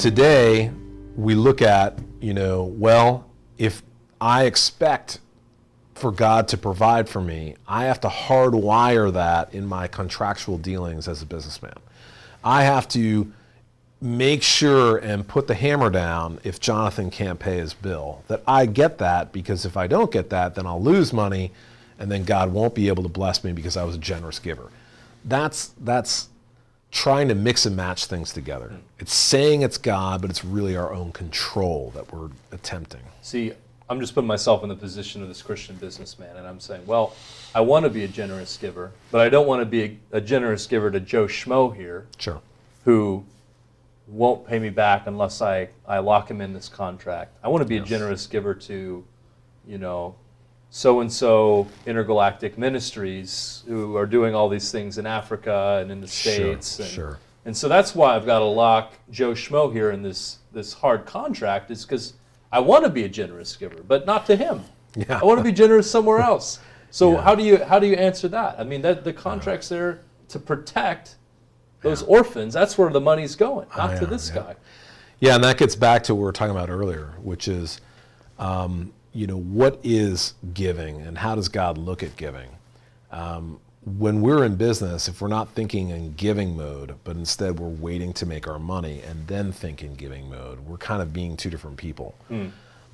Today, we look at, well, if I expect for God to provide for me, I have to hardwire that in my contractual dealings as a businessman. I have to make sure and put the hammer down if Jonathan can't pay his bill, that I get that, because if I don't get that, then I'll lose money, and then God won't be able to bless me because I was a generous giver. That's trying to mix and match things together. It's saying it's God, but it's really our own control that we're attempting. See, I'm just putting myself in the position of this Christian businessman, and I'm saying, well, I want to be a generous giver, but I don't want to be a generous giver to Joe Schmo here, Sure. who won't pay me back unless I lock him in this contract. I want to be a generous giver to, so-and-so intergalactic ministries who are doing all these things in Africa and in the States. Sure. And so that's why I've got to lock Joe Schmo here in this hard contract, is because I want to be a generous giver, but not to him. Yeah. I want to be generous somewhere else. So how do you answer that? I mean, the contract's there to protect those orphans. That's where the money's going, not to this guy. Yeah, and that gets back to what we were talking about earlier, which is, what is giving and how does God look at giving? When we're in business, if we're not thinking in giving mode, but instead we're waiting to make our money and then think in giving mode, we're kind of being two different people.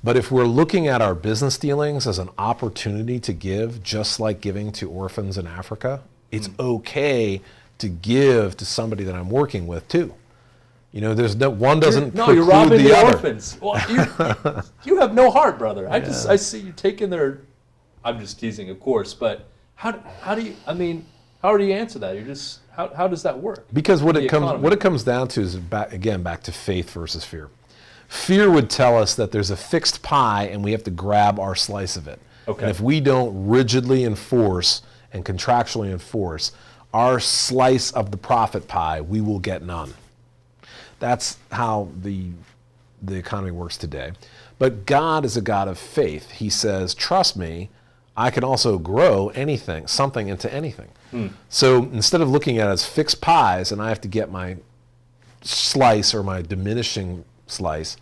But if we're looking at our business dealings as an opportunity to give, just like giving to orphans in Africa, it's okay to give to somebody that I'm working with too. There's one doesn't preclude you're robbing the other. orphans. Well, you have no heart, brother. I see you taking their. I'm just teasing, of course, but how do you answer that? You're just how does that work? Because what it comes down to is back to faith versus fear. Fear would tell us that there's a fixed pie and we have to grab our slice of it. Okay. And if we don't rigidly enforce and contractually enforce our slice of the profit pie, we will get none. That's how the economy works today. But God is a God of faith. He says, trust me, I can also grow something into anything. So instead of looking at it as fixed pies and I have to get my slice or my diminishing slice,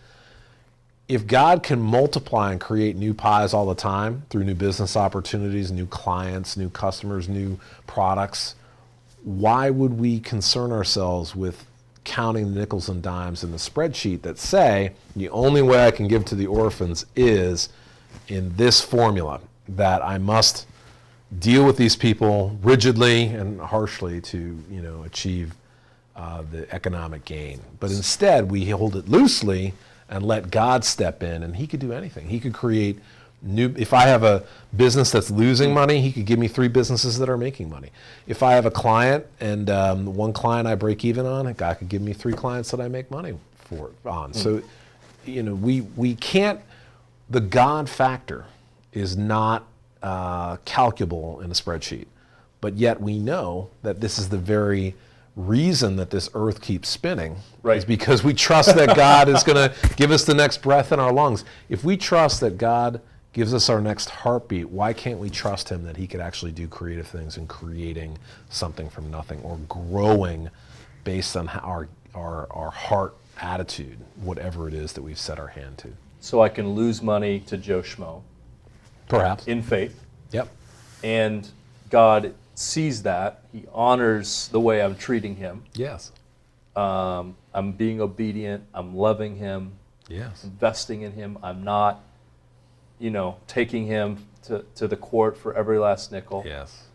if God can multiply and create new pies all the time through new business opportunities, new clients, new customers, new products, why would we concern ourselves with counting the nickels and dimes in the spreadsheet that say the only way I can give to the orphans is in this formula, that I must deal with these people rigidly and harshly to achieve the economic gain. But instead we hold it loosely and let God step in, and he could do anything. He could create if I have a business that's losing money, he could give me 3 businesses that are making money. If I have a client and one client I break even on, God could give me 3 clients that I make money on. So, we can't, the God factor is not calculable in a spreadsheet, but yet we know that this is the very reason that this earth keeps spinning, right? Is because we trust that God is going to give us the next breath in our lungs. If we trust that God gives us our next heartbeat, why can't we trust him that he could actually do creative things in creating something from nothing, or growing based on our heart attitude, whatever it is that we've set our hand to? So I can lose money to Joe Schmo. Perhaps. In faith. Yep. And God sees that. He honors the way I'm treating him. Yes. I'm being obedient. I'm loving him. Yes. Investing in him. I'm not, taking him to the court for every last nickel. Yes.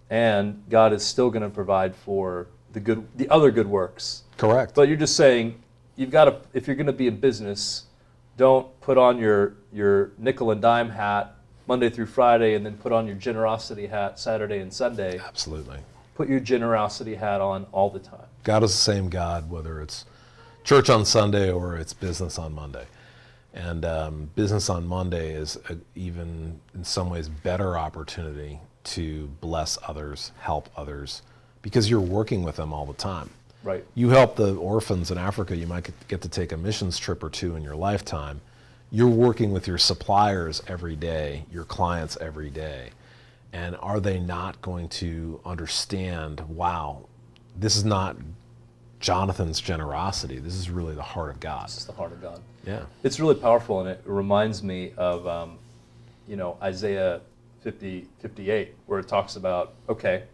And God is still going to provide for the other good works. Correct. But you're just saying, you've got to, if you're going to be in business, don't put on your nickel and dime hat Monday through Friday and then put on your generosity hat Saturday and Sunday. Absolutely. Put your generosity hat on all the time. God is the same God, whether it's church on Sunday or it's business on Monday. And business on Monday is even in some ways better opportunity to bless others, help others, because you're working with them all the time. Right. You help the orphans in Africa, you might get to take a missions trip or 2 in your lifetime. You're working with your suppliers every day, your clients every day. And are they not going to understand, wow, this is not Jonathan's generosity. This is really the heart of God. This is the heart of God. Yeah. It's really powerful, and it reminds me of Isaiah 58, where it talks about, okay,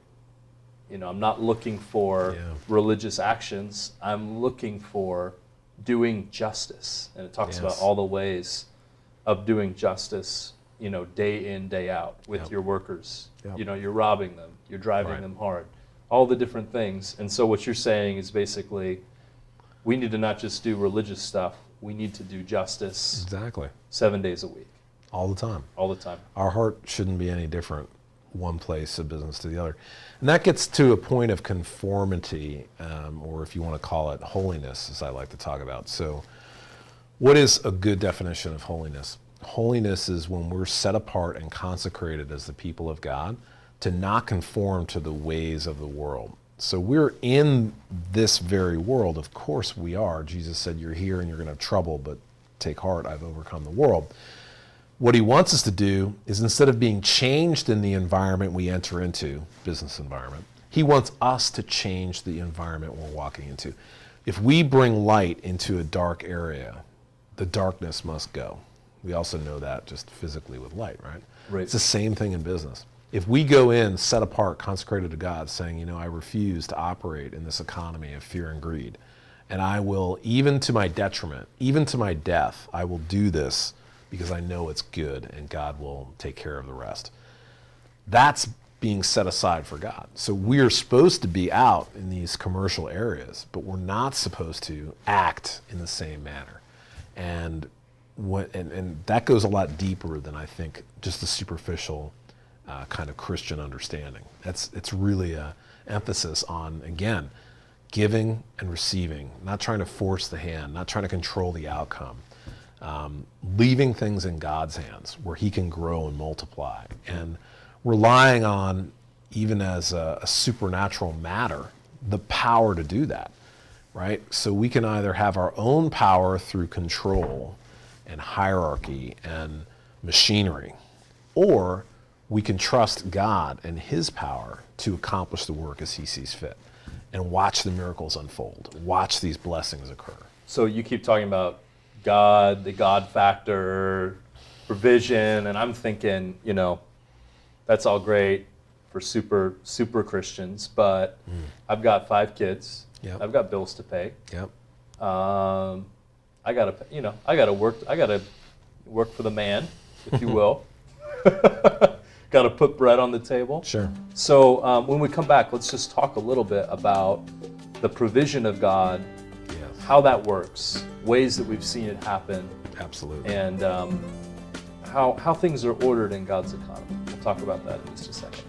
I'm not looking for religious actions. I'm looking for doing justice. And it talks about all the ways of doing justice, day in, day out with your workers. Yep. You're robbing them. You're driving them hard. All the different things. And so what you're saying is basically, we need to not just do religious stuff. We need to do justice. Exactly. 7 days a week. All the time. All the time. Our heart shouldn't be any different one place of business to the other. And that gets to a point of conformity, or if you want to call it holiness, as I like to talk about. So what is a good definition of holiness? Holiness is when we're set apart and consecrated as the people of God to not conform to the ways of the world. So we're in this very world. Of course we are. Jesus said, you're here and you're going to have trouble, but take heart, I've overcome the world. What he wants us to do is, instead of being changed in the environment we enter into, business environment, he wants us to change the environment we're walking into. If we bring light into a dark area, the darkness must go. We also know that just physically with light, right? Right. It's the same thing in business. If we go in, set apart, consecrated to God, saying, I refuse to operate in this economy of fear and greed, and I will, even to my detriment, even to my death, I will do this because I know it's good and God will take care of the rest. That's being set aside for God. So we're supposed to be out in these commercial areas, but we're not supposed to act in the same manner. And that goes a lot deeper than, I think, just the superficial kind of Christian understanding. It's really a emphasis on, again, giving and receiving, not trying to force the hand, not trying to control the outcome, leaving things in God's hands where he can grow and multiply, and relying on, even as a supernatural matter, the power to do that, right? So we can either have our own power through control and hierarchy and machinery, or we can trust God and his power to accomplish the work as he sees fit, and watch the miracles unfold, watch these blessings occur. So you keep talking about God, the God factor, provision, and I'm thinking, that's all great for super Christians, but I've got 5 kids. Yep. I've got bills to pay. Yep. I gotta work for the man, if you will. Got to put bread on the table. Sure. So when we come back, let's just talk a little bit about the provision of God, how that works, ways that we've seen it happen. Absolutely. And how things are ordered in God's economy. We'll talk about that in just a second.